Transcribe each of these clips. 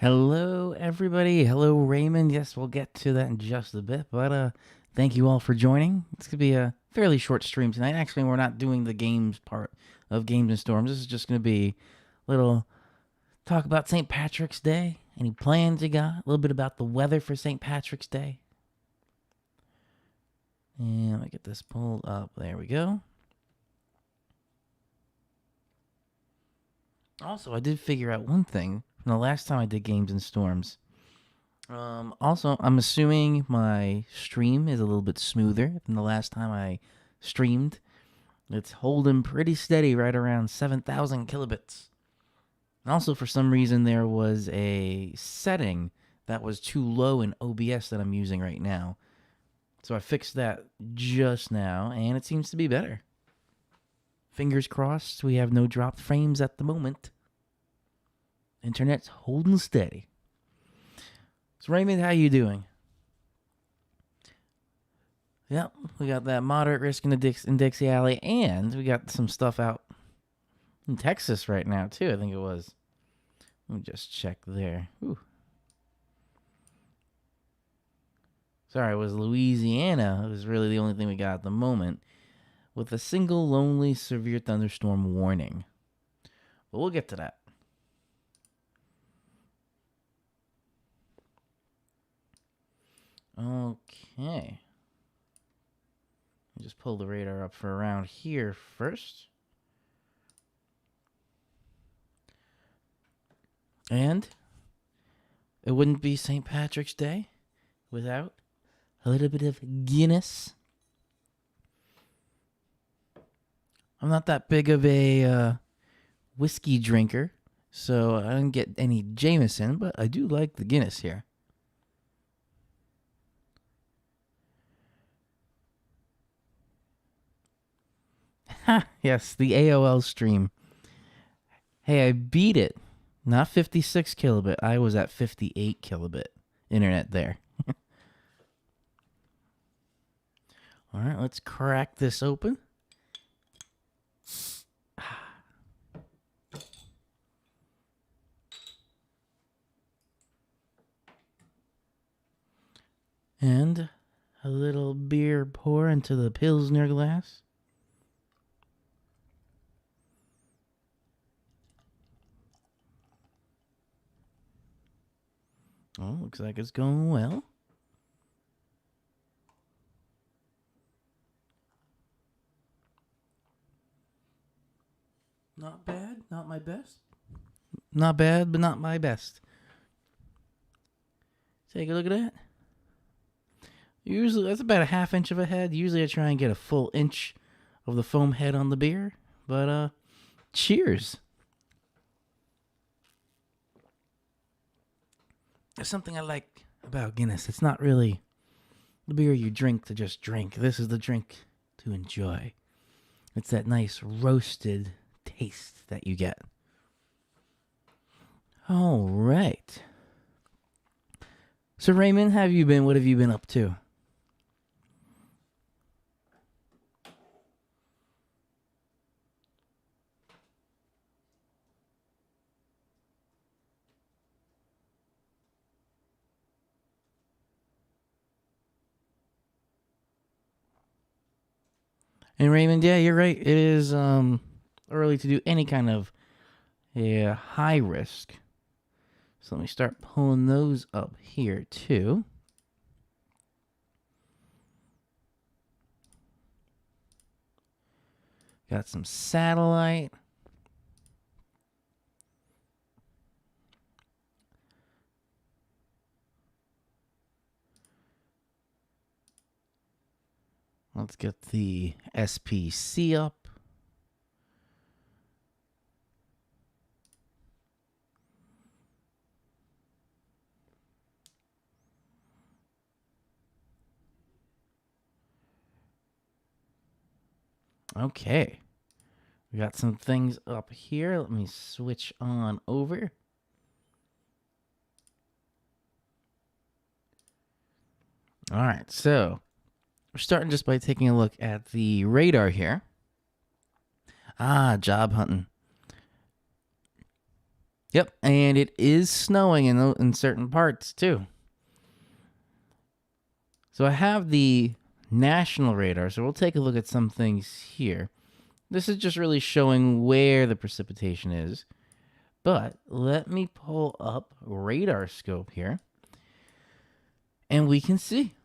Hello, everybody. Hello, Raymond. Yes, we'll get to that in just a bit, but thank you all for joining. It's gonna be a fairly short stream tonight. Actually, we're not doing the games part of Games and Storms. This is just gonna be a little talk about St. Patrick's Day. Any plans you got? A little bit about the weather for St. Patrick's Day. And let me get this pulled up. There we go. Also, I did figure out one thing from the last time I did Games and Storms. Also, I'm assuming my stream is a little bit smoother than the last time I streamed. It's holding pretty steady right around 7,000 kilobits. And also, for some reason, there was a setting that was too low in OBS that I'm using right now. So I fixed that just now, and it seems to be better. Fingers crossed, we have no dropped frames at the moment. Internet's holding steady. So Raymond, how you doing? Yep, we got that moderate risk in Dixie Alley, and we got some stuff out in Texas right now too. I think it was. Let me just check there. Ooh. Sorry, it was Louisiana. It was really the only thing we got at the moment, with a single lonely severe thunderstorm warning. But we'll get to that. Okay. Just pull the radar up for around here first. And it wouldn't be St. Patrick's Day without a little bit of Guinness. I'm not that big of a whiskey drinker, so I didn't get any Jameson, but I do like the Guinness here. Ha! Yes, the AOL stream. Hey, I beat it. Not 56 kilobit. I was at 58 kilobit internet there. All right, let's crack this open. And a little beer pour into the Pilsner glass. Oh, looks like it's going well. Not bad, not my best. Not bad, but not my best. Take a look at that. Usually, that's about a half inch of a head. Usually I try and get a full inch of the foam head on the beer. But, cheers. There's something I like about Guinness. It's not really the beer you drink to just drink. This is the drink to enjoy. It's that nice roasted taste that you get. All right. So Raymond, how have you been? What have you been up to? And Raymond, yeah, you're right. It is early to do any kind of high risk. So let me start pulling those up here too. Got some satellite. Let's get the SPC up. Okay. We got some things up here. Let me switch on over. All right, so we're starting just by taking a look at the radar here. Job hunting. Yep, and it is snowing in certain parts too. So I have the national radar, so we'll take a look at some things here. This is just really showing where the precipitation is. But let me pull up radar scope here, and we can see.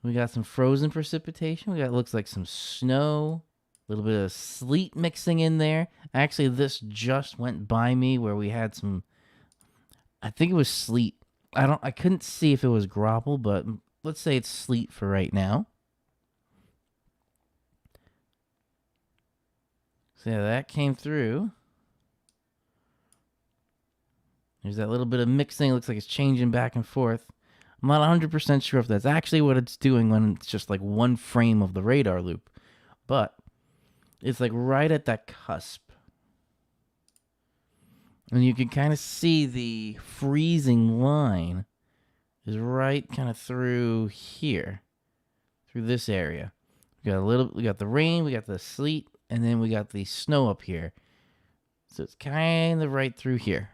We got some frozen precipitation. We got, looks like, some snow, a little bit of sleet mixing in there. Actually, this just went by me where we had some, I think it was sleet. I couldn't see if it was graupel, but let's say it's sleet for right now. So yeah, that came through. There's that little bit of mixing. It looks like it's changing back and forth. I'm not 100% sure if that's actually what it's doing when it's just like one frame of the radar loop. But it's like right at that cusp. And you can kind of see the freezing line is right kind of through here, through this area. We got the rain, we got the sleet, and then we got the snow up here. So it's kind of right through here.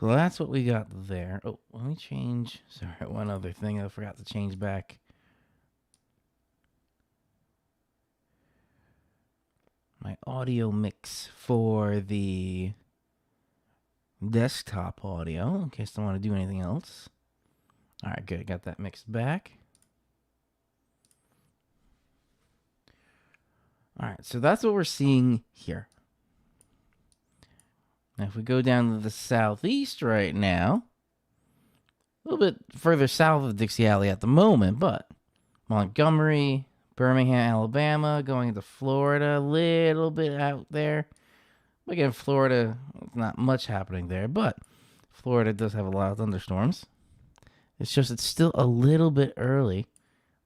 So that's what we got there. Oh, let me change. Sorry, one other thing I forgot to change back. My audio mix for the desktop audio, in case I want to do anything else. All right, good. Got that mixed back. All right, so that's what we're seeing here. Now, if we go down to the southeast right now, a little bit further south of Dixie Alley at the moment, but Montgomery, Birmingham, Alabama, going into Florida, a little bit out there. Again, Florida, not much happening there, but Florida does have a lot of thunderstorms. It's still a little bit early,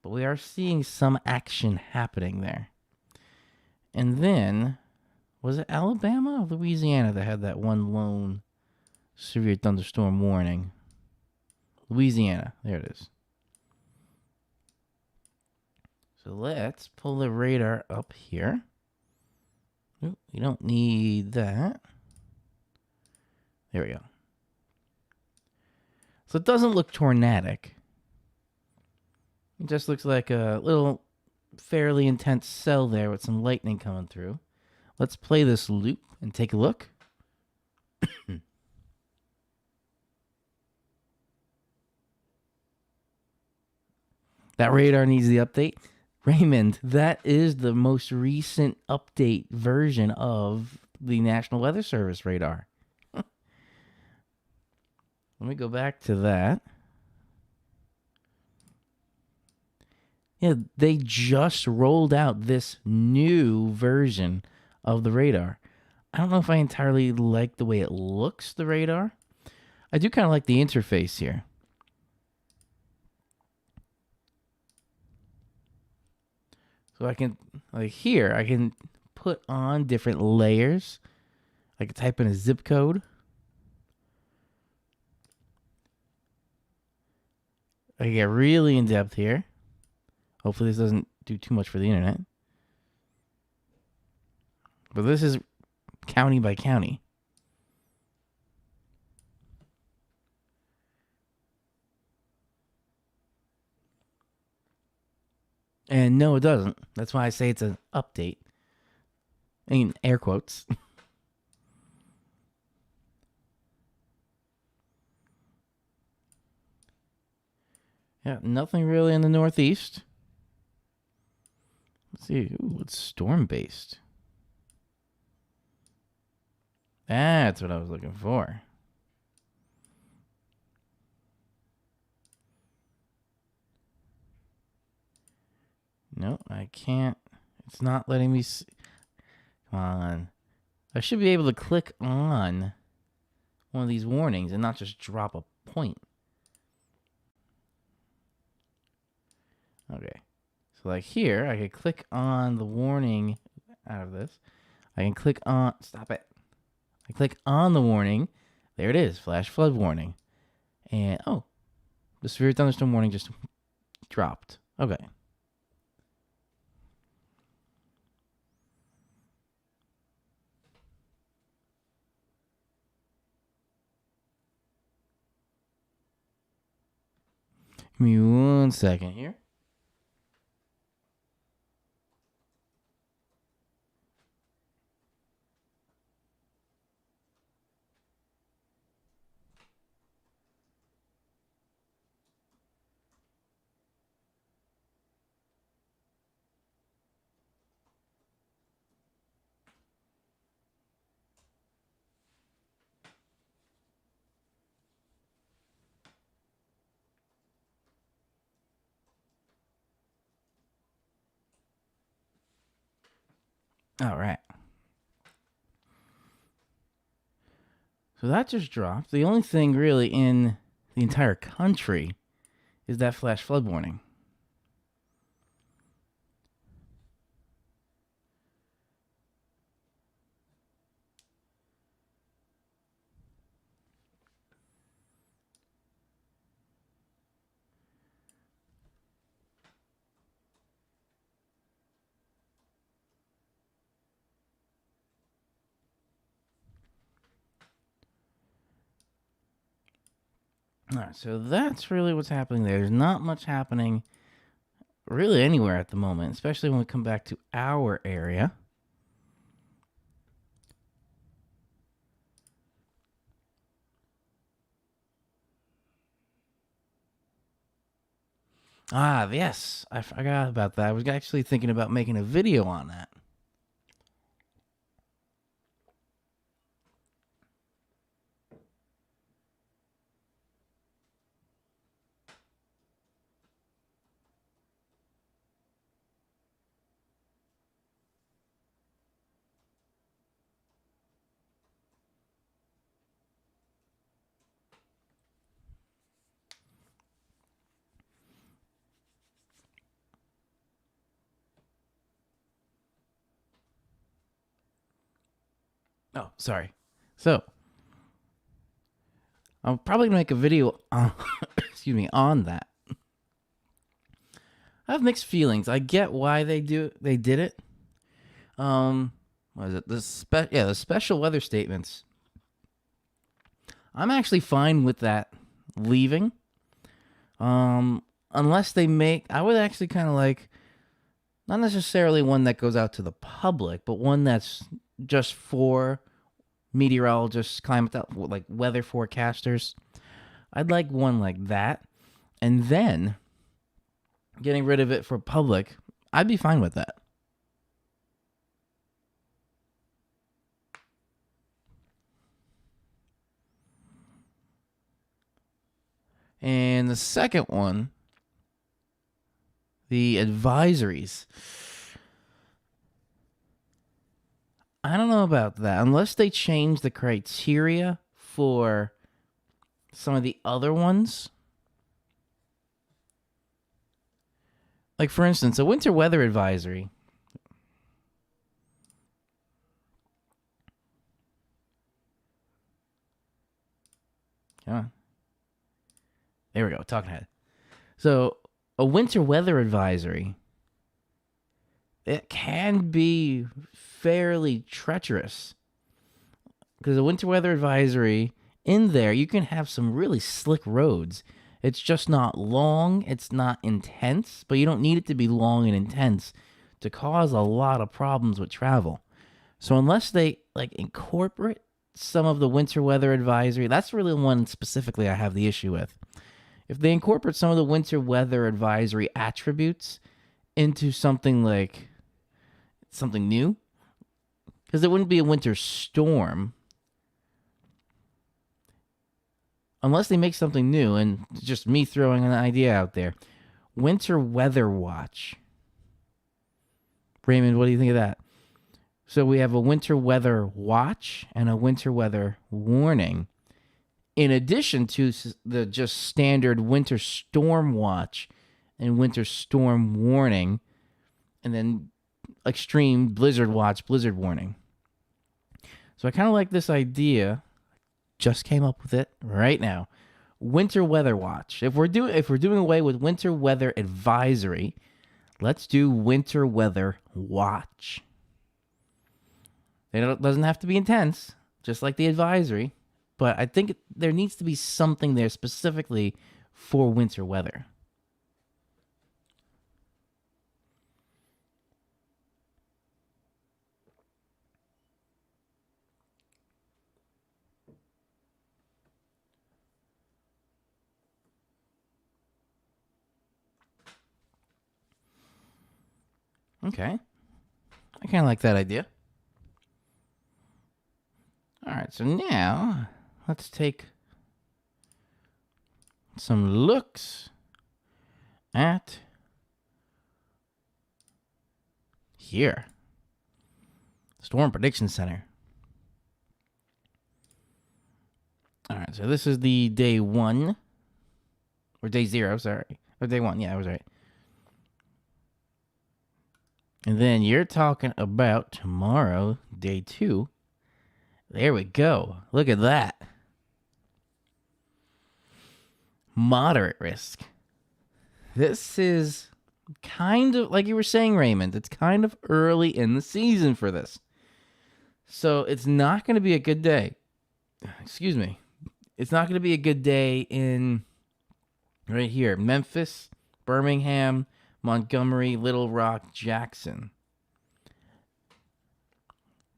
but we are seeing some action happening there. And then, was it Alabama or Louisiana that had that one lone severe thunderstorm warning? Louisiana, there it is. So let's pull the radar up here. Ooh, we don't need that. There we go. So it doesn't look tornadic. It just looks like a little fairly intense cell there with some lightning coming through. Let's play this loop and take a look. That radar needs the update. Raymond, that is the most recent update version of the National Weather Service radar. Let me go back to that. Yeah, they just rolled out this new version of the radar. I don't know if I entirely like the way it looks, the radar. I do kind of like the interface here. So I can, like here, I can put on different layers. I can type in a zip code. I can get really in depth here. Hopefully this doesn't do too much for the internet. But this is county by county. And no, it doesn't. That's why I say it's an update. I mean, air quotes. Yeah, nothing really in the Northeast. Let's see. Ooh, it's storm-based. That's what I was looking for. No, I can't. It's not letting me see. Come on. I should be able to click on one of these warnings and not just drop a point. Okay. So like here, I can click on the warning out of this. I can click on, stop it. I click on the warning. There it is, flash flood warning. And, the severe thunderstorm warning just dropped. Okay. Give me 1 second here. All right. So that just dropped. The only thing really in the entire country is that flash flood warning. All right, so that's really what's happening there. There's not much happening really anywhere at the moment, especially when we come back to our area. Ah, yes, I forgot about that. I was actually thinking about making a video on that. Oh, sorry. So, I'll probably make a video on, excuse me, on that. I have mixed feelings. I get why they did it. What is it? The special weather statements. I'm actually fine with that leaving. Unless they make, I would actually kind of like, not necessarily one that goes out to the public, but one that's just for meteorologists, like weather forecasters. I'd like one like that. And then getting rid of it for public, I'd be fine with that. And the second one, the advisories. I don't know about that. Unless they change the criteria for some of the other ones. Like, for instance, a winter weather advisory. Come on. There we go, talking head. So, a winter weather advisory, it can be fairly treacherous. Because a winter weather advisory, in there, you can have some really slick roads. It's just not long, it's not intense, but you don't need it to be long and intense to cause a lot of problems with travel. So unless they like incorporate some of the winter weather advisory, that's really the one specifically I have the issue with. If they incorporate some of the winter weather advisory attributes into something like something new, because it wouldn't be a winter storm unless they make something new. And just me throwing an idea out there, winter weather watch. Raymond, what do you think of that? So we have a winter weather watch and a winter weather warning, in addition to the just standard winter storm watch and winter storm warning, and then extreme blizzard watch, blizzard warning. So I kind of like this idea. Just came up with it right now. winter weather watch. If we're doing away with winter weather advisory, let's do winter weather watch. It doesn't have to be intense, just like the advisory, but I think there needs to be something there specifically for winter weather. Okay. I kind of like that idea. All right, so now let's take some looks at here. Storm Prediction Center. All right, so this is the day 1. Or day 0, sorry. Or day 1, yeah, I was right. And then you're talking about tomorrow, day 2. There we go. Look at that. Moderate risk. This is kind of, like you were saying, Raymond, it's kind of early in the season for this. So it's not going to be a good day. Excuse me. It's not going to be a good day in right here, Memphis, Birmingham, Montgomery, Little Rock, Jackson.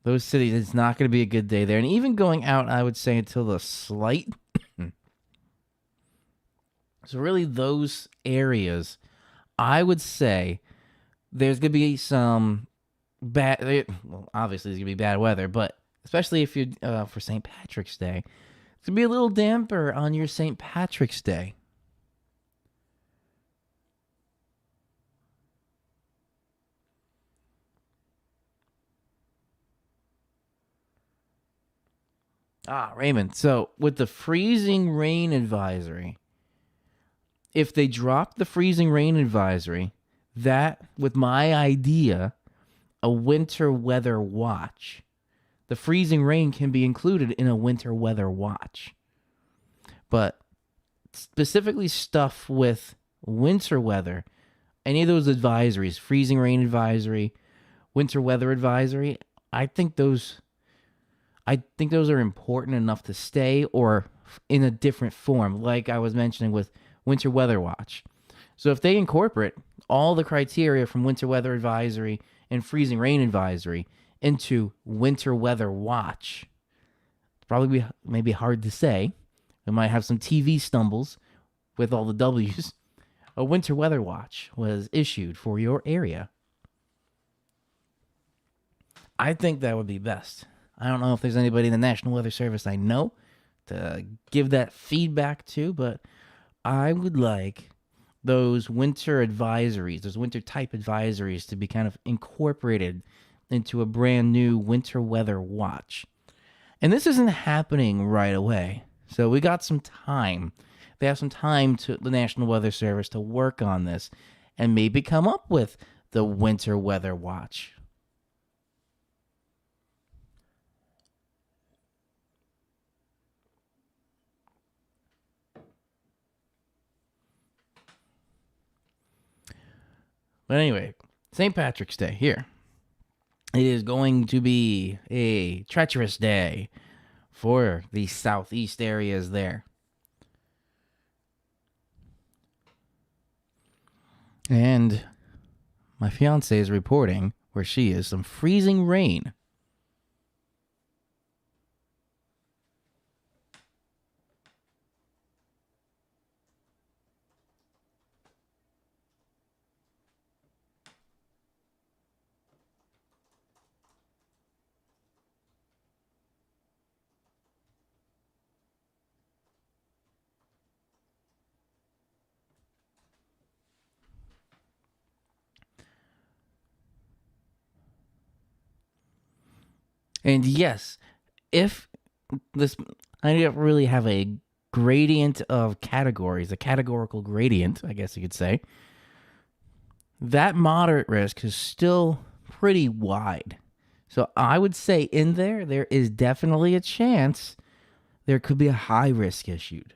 Those cities, it's not going to be a good day there. And even going out, I would say, until the slight. So really those areas, I would say there's going to be some bad, well, obviously there's going to be bad weather, but especially if you're for St. Patrick's Day, it's going to be a little damper on your St. Patrick's Day. Raymond. So with the freezing rain advisory, if they drop the freezing rain advisory, that with my idea, a winter weather watch, the freezing rain can be included in a winter weather watch. But specifically stuff with winter weather, any of those advisories, freezing rain advisory, winter weather advisory, I think those are important enough to stay or in a different form, like I was mentioning with winter weather watch. So if they incorporate all the criteria from winter weather advisory and freezing rain advisory into winter weather watch, it's probably maybe hard to say. We might have some TV stumbles with all the W's. A winter weather watch was issued for your area. I think that would be best. I don't know if there's anybody in the National Weather Service I know to give that feedback to, but I would like those winter advisories, those winter type advisories to be kind of incorporated into a brand new winter weather watch. And this isn't happening right away. So we got some time. They have some time to the National Weather Service to work on this and maybe come up with the winter weather watch. But anyway, St. Patrick's Day here. It is going to be a treacherous day for the southeast areas there. And my fiance is reporting where she is some freezing rain. And yes, if this, I don't really have a gradient of categories, a categorical gradient, I guess you could say. That moderate risk is still pretty wide. So I would say in there is definitely a chance there could be a high risk issued.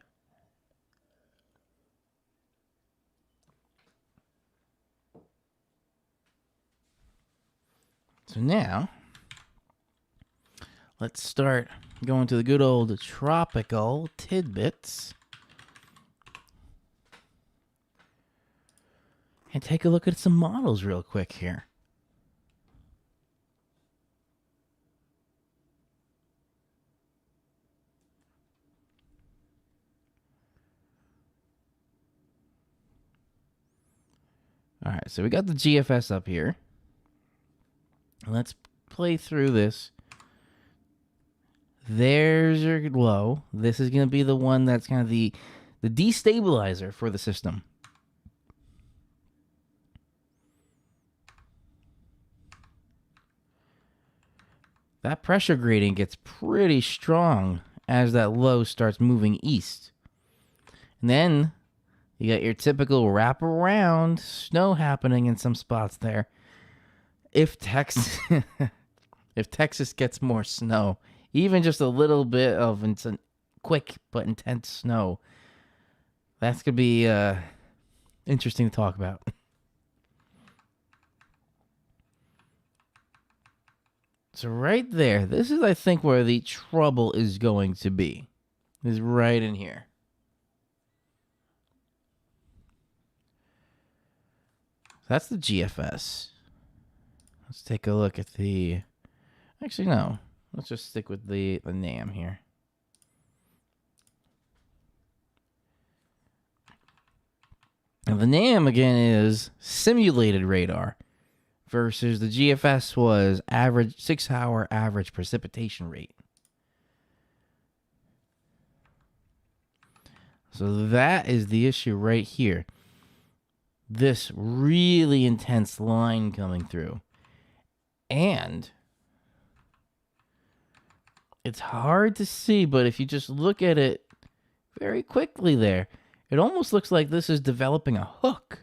So now, let's start going to the good old tropical tidbits. And take a look at some models real quick here. All right, so we got the GFS up here. Let's play through this. There's your low. This is going to be the one that's kind of the destabilizer for the system. That pressure gradient gets pretty strong as that low starts moving east. And then you got your typical wraparound snow happening in some spots there. If Texas gets more snow, even just a little bit of quick but intense snow, that's going to be interesting to talk about. So right there, this is, I think, where the trouble is going to be. Is right in here. That's the GFS. Let's take a look at the... Actually, no. Let's just stick with the NAM here. Now, the NAM, again, is simulated radar versus the GFS was average 6-hour average precipitation rate. So that is the issue right here. This really intense line coming through. And it's hard to see, but if you just look at it very quickly there, it almost looks like this is developing a hook.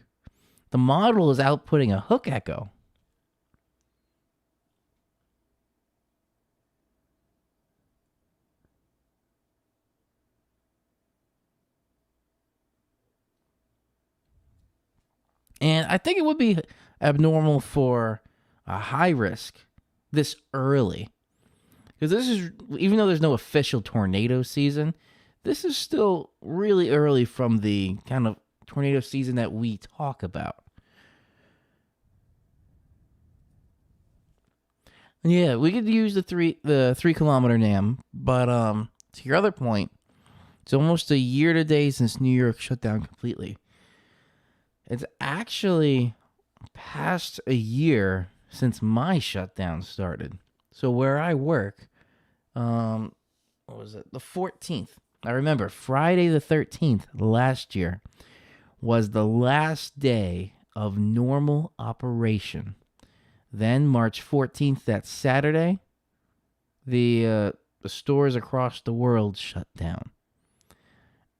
The model is outputting a hook echo. And I think it would be abnormal for a high risk this early. Because this is, even though there's no official tornado season, this is still really early from the kind of tornado season that we talk about. And yeah, we could use the 3 kilometer NAM, but to your other point, it's almost a year today since New York shut down completely. It's actually past a year since my shutdown started. So where I work, what was it? The 14th. I remember Friday the 13th last year was the last day of normal operation. Then March 14th, that Saturday, the stores across the world shut down.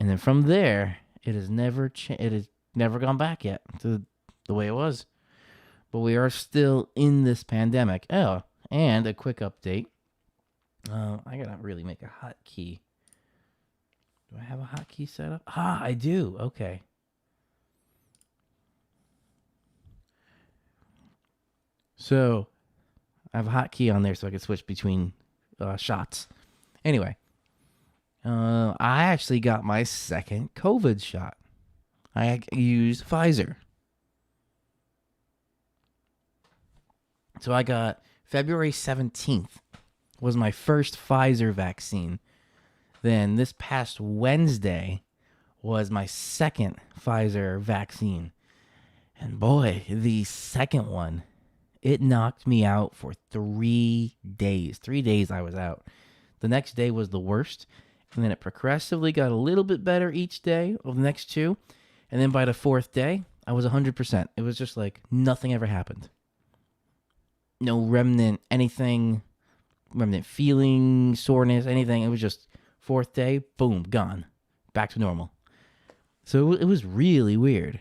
And then from there, it has never gone back yet to the way it was. But we are still in this pandemic. Oh, and a quick update. I gotta really make a hotkey. Do I have a hotkey set up? Ah, I do. Okay. So I have a hotkey on there so I can switch between shots. Anyway, I actually got my second COVID shot. I used Pfizer. So I got February 17th was my first Pfizer vaccine. Then this past Wednesday was my second Pfizer vaccine. And boy, the second one, it knocked me out for 3 days. 3 days I was out. The next day was the worst. And then it progressively got a little bit better each day of the next two. And then by the fourth day, I was 100%. It was just like nothing ever happened. No remnant feeling, soreness, anything. It was just fourth day, boom, gone. Back to normal. So it was really weird.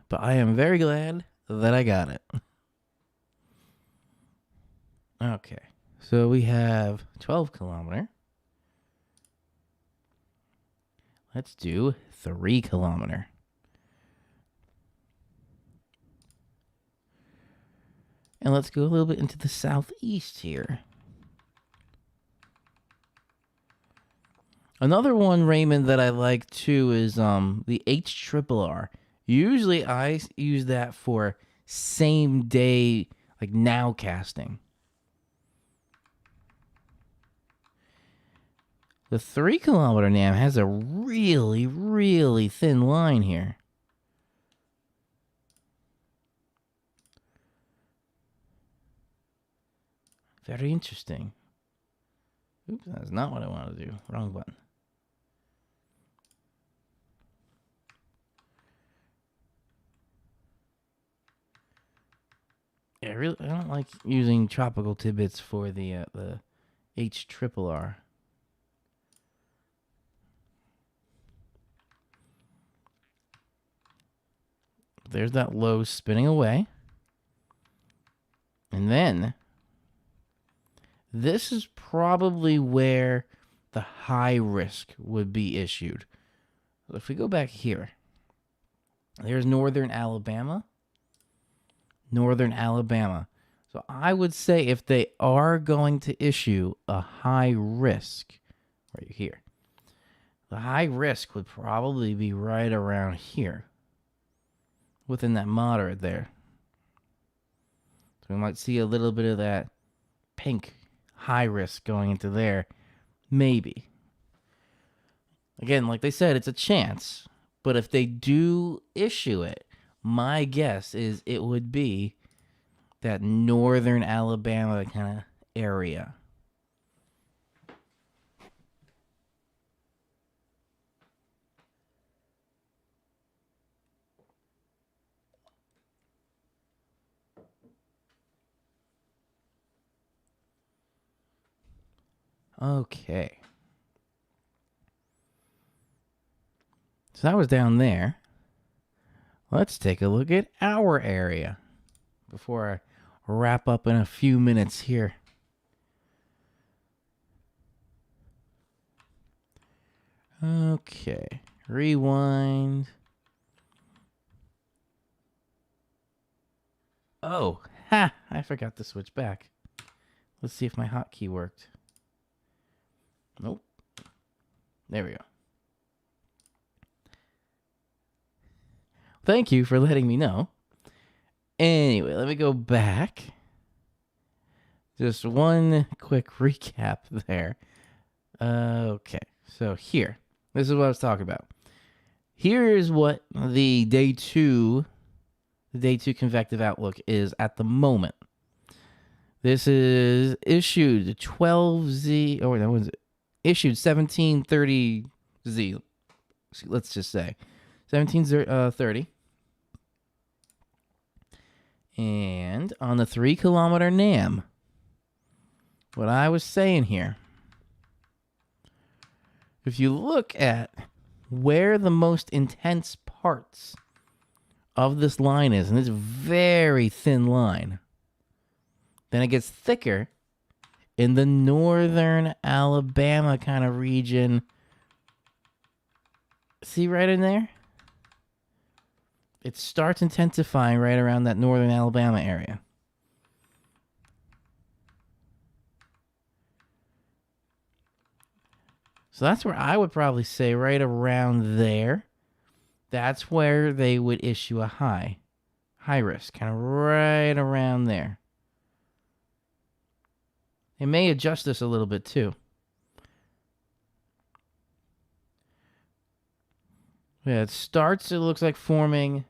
But I am very glad that I got it. Okay. So we have 12 kilometer. Let's do 3 kilometer. And let's go a little bit into the southeast here. Another one, Raymond, that I like too is the HRRR. Usually I use that for same day, like now casting. The 3 kilometer NAM has a really, really thin line here. Very interesting. Oops, that's not what I want to do. Wrong button. Yeah, I don't like using tropical tidbits for the HRRR. There's that low spinning away. And then this is probably where the high risk would be issued. If we go back here, there's northern Alabama. Northern Alabama. So I would say if they are going to issue a high risk right here, the high risk would probably be right around here within that moderate there. So we might see a little bit of that pink high risk going into there. Maybe. Again, like they said, it's a chance. But if they do issue it, my guess is it would be that northern Alabama kind of area. Okay. So that was down there. Let's take a look at our area before I wrap up in a few minutes here. Okay. Rewind. Oh, ha! I forgot to switch back. Let's see if my hotkey worked. Nope. There we go. Thank you for letting me know. Anyway, let me go back. Just one quick recap there. Okay, so here. This is what I was talking about. Here is what the day two convective outlook is at the moment. This is issued 12Z, or that was issued 1730Z. Let's just say 1730. And on the 3 kilometer NAM, what I was saying here, if you look at where the most intense parts of this line is, and it's a very thin line, then it gets thicker in the northern Alabama kind of region. See right in there? It starts intensifying right around that northern Alabama area. So that's where I would probably say right around there. That's where they would issue a high risk, kind of right around there. It may adjust this a little bit too. Yeah, it starts, it looks like, forming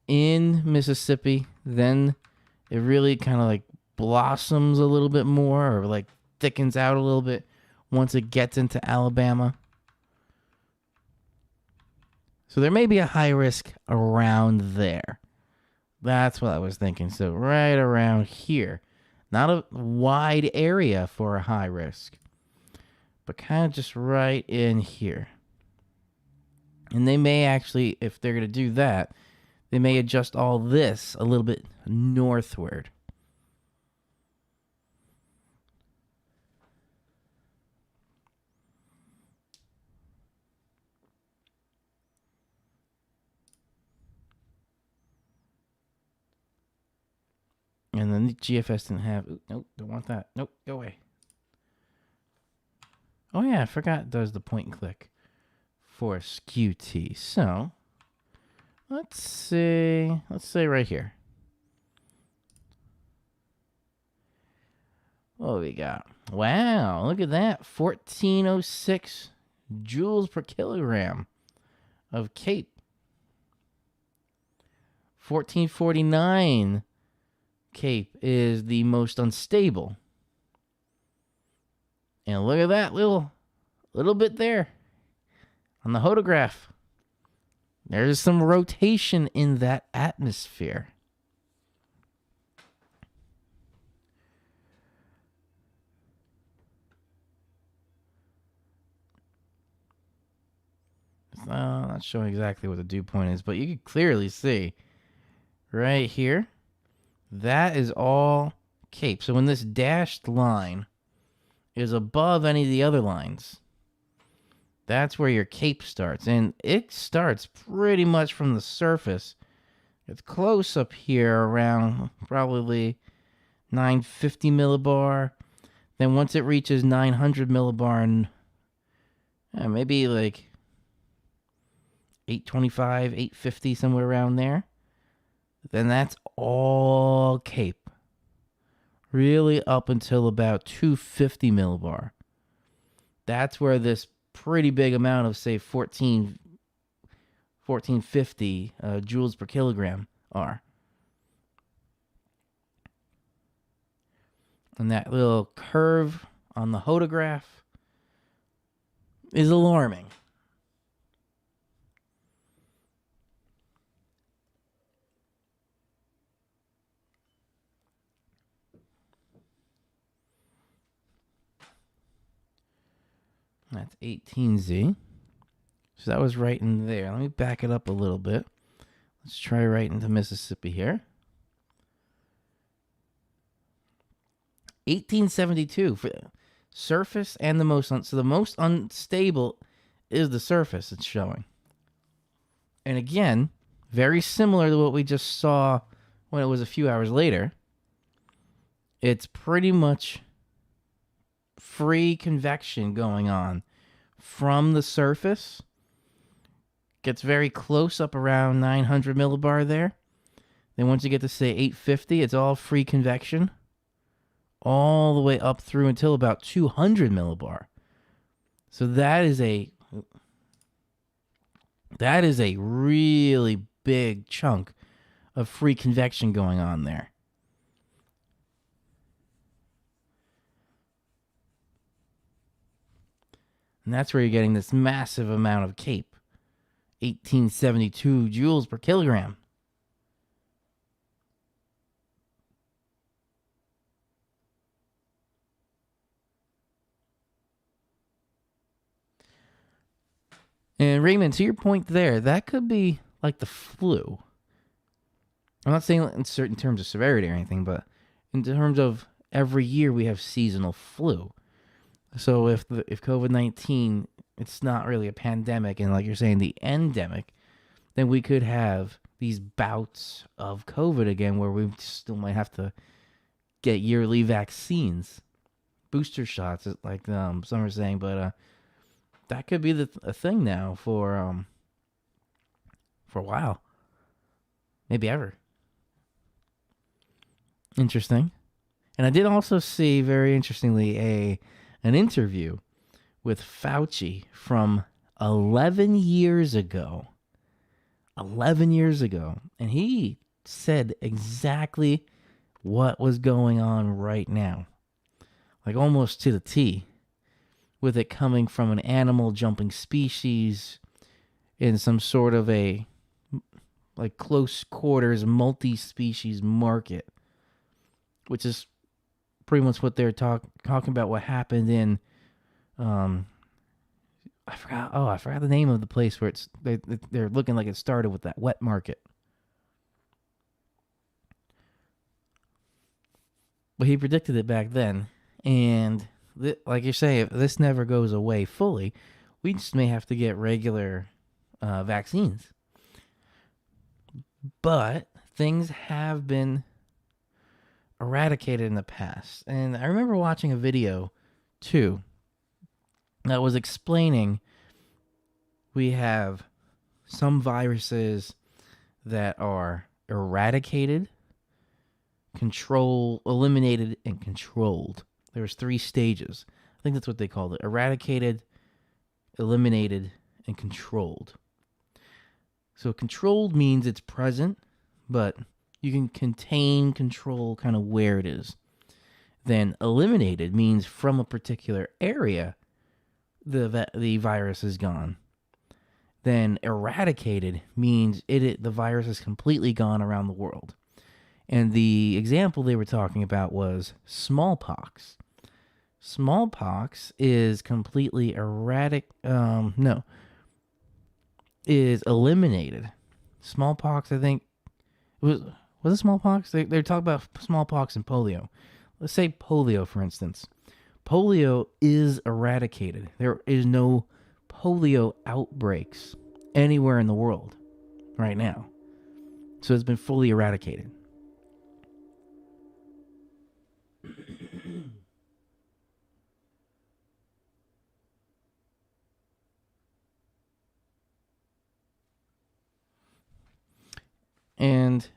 in Mississippi. Then it really kind of like blossoms a little bit more, or like thickens out a little bit once it gets into Alabama. So there may be a high risk around there. That's what I was thinking. So right around here. Not a wide area for a high risk, but kind of just right in here. And they may actually, if they're going to do that, they may adjust all this a little bit northward. And then the GFS didn't have. Nope, don't want that. Nope, go away. Oh yeah, I forgot it does the point and click for SKUT. So let's see. Let's say right here. What do we got? Wow, look at that. 1406 joules per kilogram of CAPE. 1449 CAPE is the most unstable. And look at that little bit there on the photograph. There's some rotation in that atmosphere. Not showing exactly what the dew point is, but you can clearly see right here, that is all CAPE. So when this dashed line is above any of the other lines, that's where your CAPE starts. And it starts pretty much from the surface. It's close up here around probably 950 millibar. Then once it reaches 900 millibar, and maybe like 825, 850, somewhere around there, then that's all CAPE. Really up until about 250 millibar. That's where this pretty big amount of, say, 1450 joules per kilogram are. And that little curve on the photograph is alarming. That's 18Z. So that was right in there. Let me back it up a little bit. Let's try right into Mississippi here. 1872 for surface and the most so the most unstable is the surface it's showing. And again, very similar to what we just saw when it was a few hours later. It's pretty much free convection going on from the surface. Gets very close up around 900 millibar there. Then once you get to, say, 850, it's all free convection. All the way up through until about 200 millibar. So that is a really big chunk of free convection going on there. And that's where you're getting this massive amount of CAPE. 1872 joules per kilogram. And Raymond, to your point there, that could be like the flu. I'm not saying in certain terms of severity or anything, but in terms of every year we have seasonal flu. So if COVID-19, it's not really a pandemic, and like you're saying, the endemic, then we could have these bouts of COVID again where we still might have to get yearly vaccines, booster shots, like some are saying. But that could be a thing now for a while, maybe ever. Interesting. And I did also see, very interestingly, an interview with Fauci from 11 years ago. 11 years ago. And he said exactly what was going on right now. Like almost to the T. With it coming from an animal jumping species in some sort of a like close quarters multi-species market. Which is pretty much what they're talking about, what happened in I forgot the name of the place where they're looking like it started with that wet market. But he predicted it back then, and like you say, if this never goes away fully, we just may have to get regular vaccines. But things have been eradicated in the past. And I remember watching a video too that was explaining we have some viruses that are eradicated, eliminated, and controlled. There's 3 stages. I think that's what they called it: eradicated, eliminated, and controlled. So controlled means it's present, but you can contain, control kind of where it is. Then eliminated means from a particular area, the virus is gone. Then eradicated means the virus is completely gone around the world. And the example they were talking about was smallpox. Smallpox is completely is eliminated. Smallpox, I think, was it smallpox? They're talking about smallpox and polio. Let's say polio, for instance. Polio is eradicated. There is no polio outbreaks anywhere in the world right now. So it's been fully eradicated. And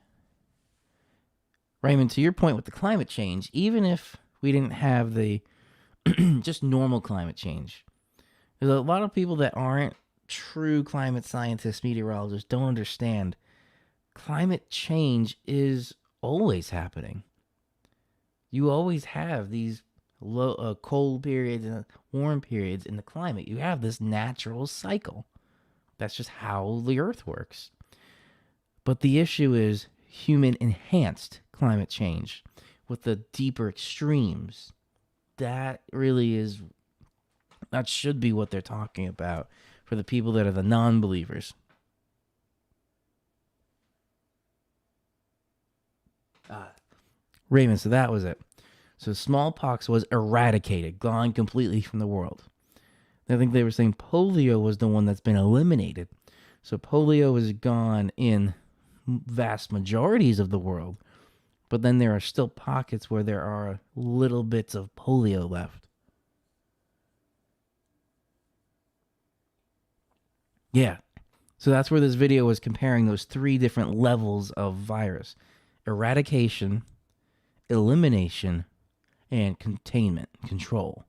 Raymond, to your point with the climate change, even if we didn't have the just normal climate change, there's a lot of people that aren't true climate scientists, meteorologists, don't understand climate change is always happening. You always have these cold periods and warm periods in the climate. You have this natural cycle. That's just how the Earth works. But the issue is human enhanced climate change with the deeper extremes. That should be what they're talking about for the people that are the non-believers. Raymond, so that was it. So smallpox was eradicated, gone completely from the world. I think they were saying polio was the one that's been eliminated. So polio is gone in vast majorities of the world, but then there are still pockets where there are little bits of polio left. Yeah. So that's where this video was comparing those 3 different levels of virus: eradication, elimination, and containment, control.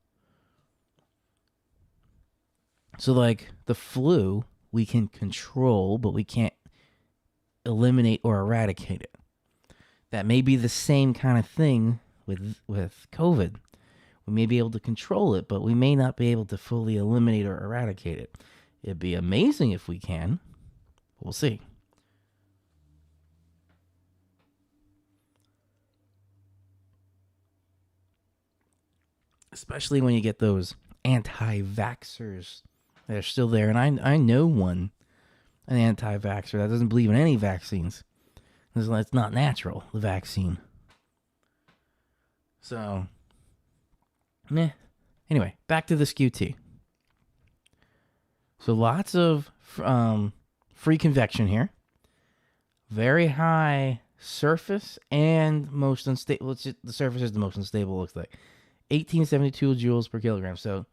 So like the flu, we can control, but we can't eliminate or eradicate it. That may be the same kind of thing with COVID. We may be able to control it, but we may not be able to fully eliminate or eradicate it. It'd be amazing if we can. We'll see. Especially when you get those anti-vaxxers that are still there. And I know an anti-vaxxer that doesn't believe in any vaccines. It's not natural, the vaccine. So, anyway, back to this QT. So lots of free convection here. Very high surface and most unstable. The surface is the most unstable, looks like. 1872 joules per kilogram. So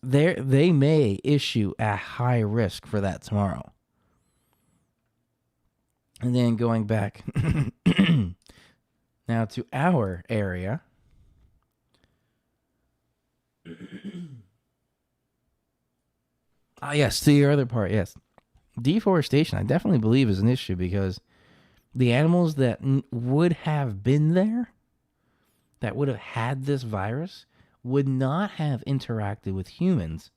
they may issue a high risk for that tomorrow. And then going back now to our area. Yes, to your other part, yes. Deforestation, I definitely believe, is an issue because the animals that would have been there, that would have had this virus, would not have interacted with humans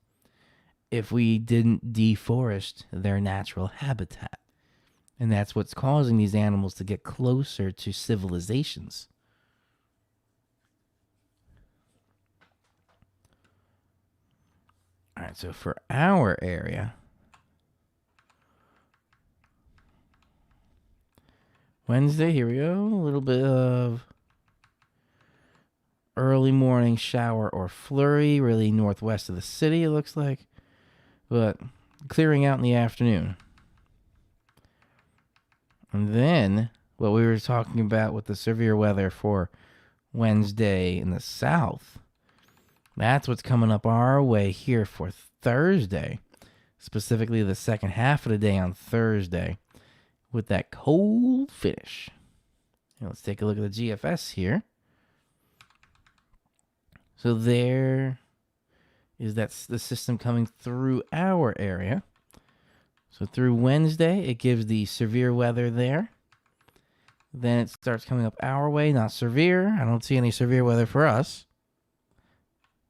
if we didn't deforest their natural habitat. And that's what's causing these animals to get closer to civilizations. All right, so for our area, Wednesday, here we go. A little bit of early morning shower or flurry, really northwest of the city, it looks like. But clearing out in the afternoon. And then what we were talking about with the severe weather for Wednesday in the south. That's what's coming up our way here for Thursday, specifically the second half of the day on Thursday, with that cold finish. Now let's take a look at the GFS here. So there is that's the system coming through our area. So through Wednesday, it gives the severe weather there. Then it starts coming up our way, not severe. I don't see any severe weather for us.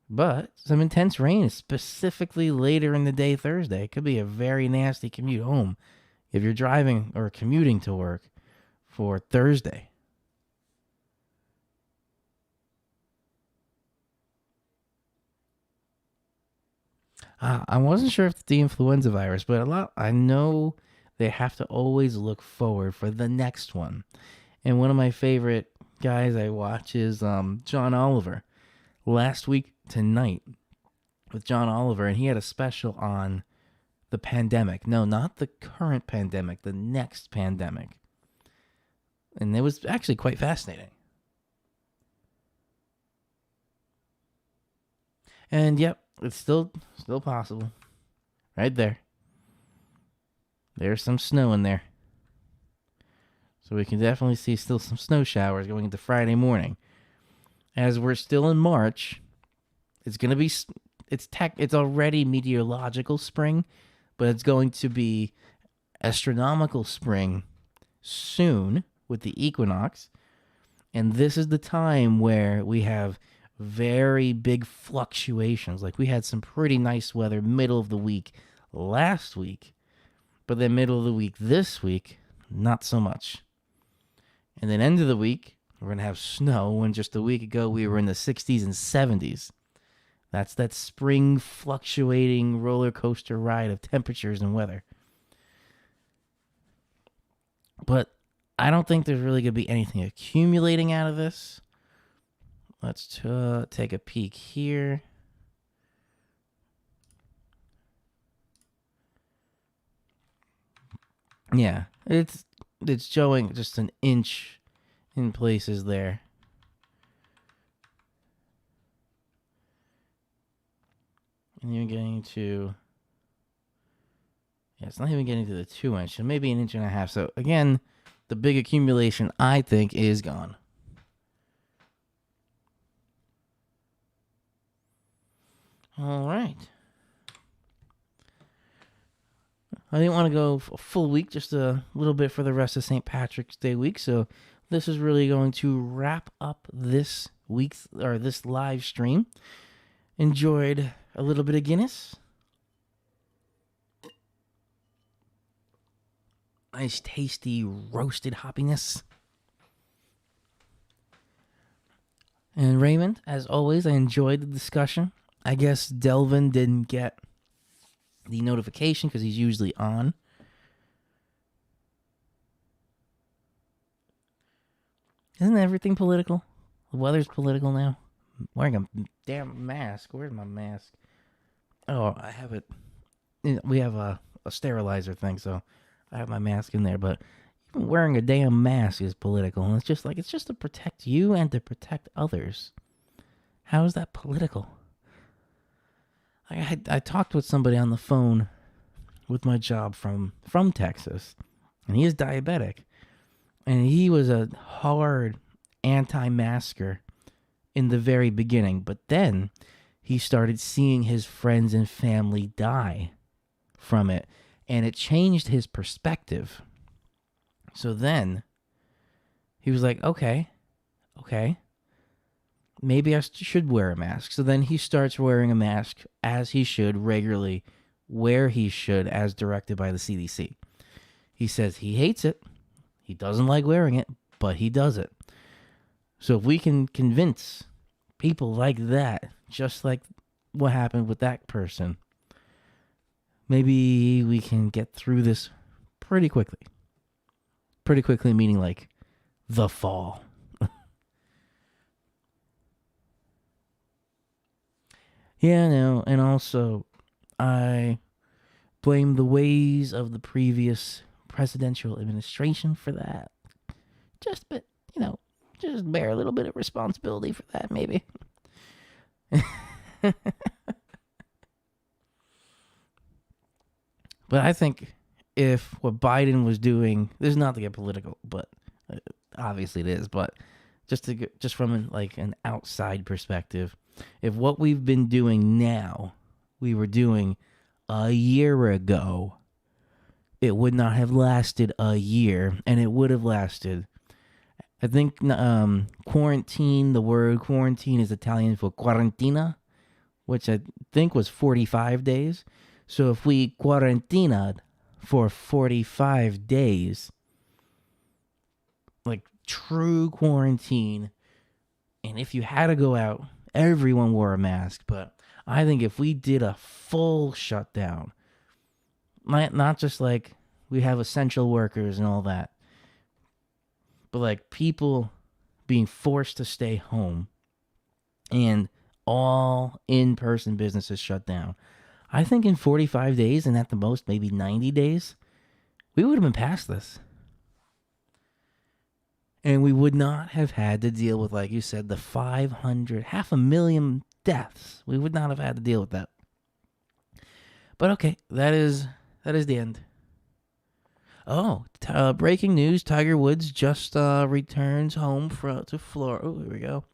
But some intense rain, specifically later in the day Thursday. It could be a very nasty commute home if you're driving or commuting to work for Thursday. I wasn't sure if it's the influenza virus, but I know they have to always look forward for the next one. And one of my favorite guys I watch is John Oliver. Last week tonight with John Oliver, and he had a special on the pandemic. No, not the current pandemic, the next pandemic. And it was actually quite fascinating. And yep, it's still possible. Right there. There's some snow in there. So we can definitely see still some snow showers going into Friday morning. As we're still in March, it's going to be it's already meteorological spring, but it's going to be astronomical spring soon with the equinox. And this is the time where we have very big fluctuations. Like we had some pretty nice weather middle of the week last week, but then middle of the week this week, not so much. And then end of the week, we're going to have snow when just a week ago we were in the 60s and 70s. That's that spring fluctuating roller coaster ride of temperatures and weather. But I don't think there's really going to be anything accumulating out of this. Let's take a peek here. Yeah, it's showing just an inch in places there. And you're getting to... Yeah, it's not even getting to the 2 inch, so maybe an inch and a half. So again, the big accumulation, I think, is gone. All right. I didn't want to go a full week, just a little bit for the rest of St. Patrick's Day week. So this is really going to wrap up this week's or this live stream. Enjoyed a little bit of Guinness. Nice, tasty, roasted hoppiness. And Raymond, as always, I enjoyed the discussion. I guess Delvin didn't get the notification because he's usually on. Isn't everything political? The weather's political now. I'm wearing a damn mask. Where's my mask? Oh, I have it. We have a sterilizer thing, so I have my mask in there. But even wearing a damn mask is political. And it's just to protect you and to protect others. How is that political? I talked with somebody on the phone with my job from Texas, and he is diabetic, and he was a hard anti-masker in the very beginning, but then he started seeing his friends and family die from it, and it changed his perspective. So then he was like, okay, maybe I should wear a mask. So then he starts wearing a mask as he should regularly, where he should, as directed by the CDC. He says he hates it. He doesn't like wearing it, but he does it. So if we can convince people like that, just like what happened with that person, maybe we can get through this pretty quickly. Pretty quickly meaning like the fall. Yeah, no, and also, I blame the ways of the previous presidential administration for that. Just just bear a little bit of responsibility for that, maybe. But I think if what Biden was doing, this is not to get political, but obviously it is, but just from like an outside perspective, if what we've been doing now, we were doing a year ago, it would not have lasted a year, and it would have lasted. I think quarantine, the word quarantine is Italian for quarantina, which I think was 45 days. So if we quarantined for 45 days, like true quarantine, and if you had to go out, everyone wore a mask. But I think if we did a full shutdown, not just like we have essential workers and all that, but like people being forced to stay home and all in-person businesses shut down, I think in 45 days, and at the most maybe 90 days, we would have been past this. And we would not have had to deal with, like you said, the 500,000 deaths. We would not have had to deal with that. But okay, that is the end. Oh, breaking news. Tiger Woods just returns home to Florida. Oh, here we go.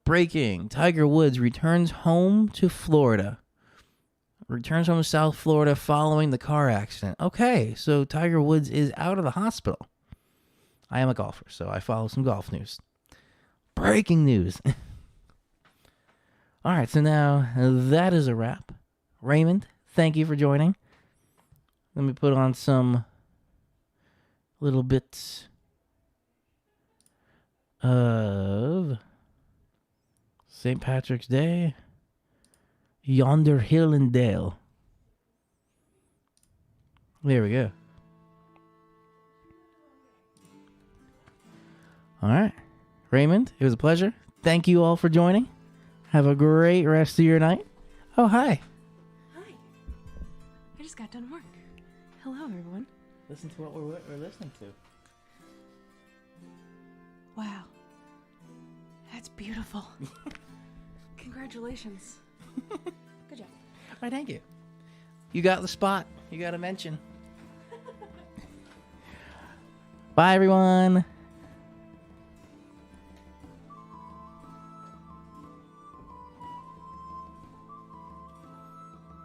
Breaking. Tiger Woods returns home to Florida. Returns home to South Florida following the car accident. Okay, so Tiger Woods is out of the hospital. I am a golfer, so I follow some golf news. Breaking news. All right, so now that is a wrap. Raymond, thank you for joining. Let me put on some little bits of St. Patrick's Day. Yonder hill and dale. There we go. All right. Raymond, it was a pleasure. Thank you all for joining. Have a great rest of your night. Oh, hi. Hi. I just got done work. Hello, everyone. Listen to what we're listening to. Wow. That's beautiful. Congratulations. Good job. All right, thank you. You got the spot. You got a mention. Bye, everyone.